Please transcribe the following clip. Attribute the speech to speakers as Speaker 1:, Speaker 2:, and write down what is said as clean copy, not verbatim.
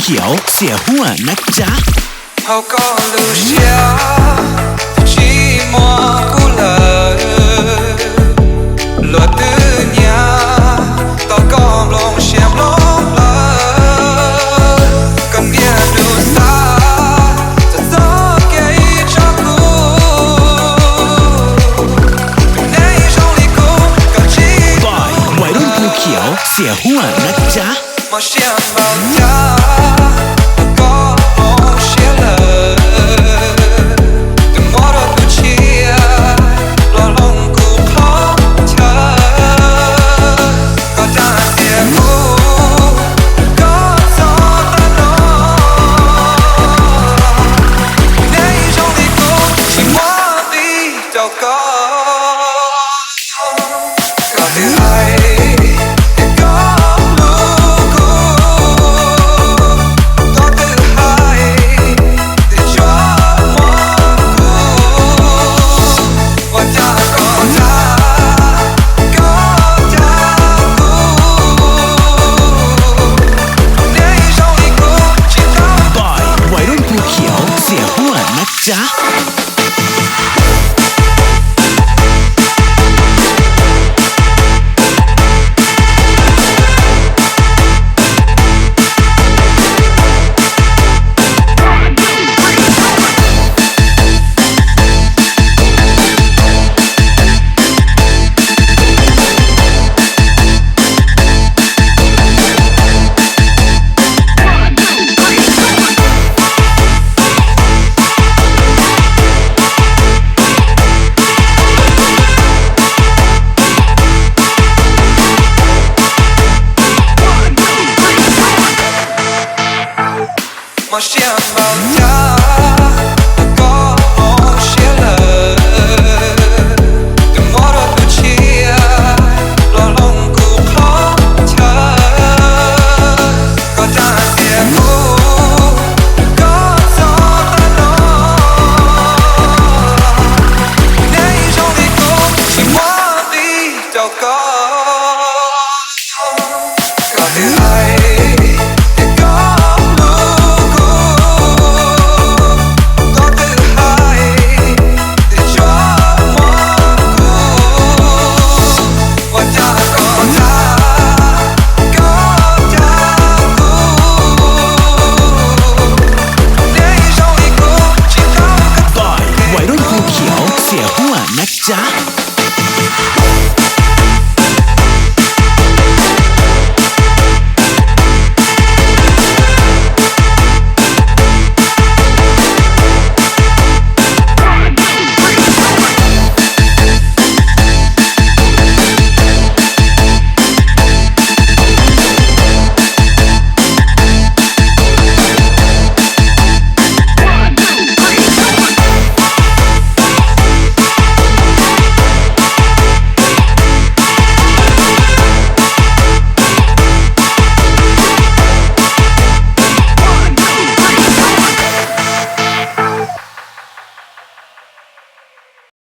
Speaker 1: เขียวเสียหัวนะจ๊ะเสียหัวนะจ๊ะจ๊ะ
Speaker 2: มาเชียร์มาจ้าแล้วก็มองเชียร์เลยแต่มอเตอร์กูเชียร์รอลงกูคล้องเธอก็จะเสียกูก็สอนตลอดในช่วงที่กูที่ว่าดีเจ้าก็ที่ให้
Speaker 1: เสียหัวนะจ๊ะ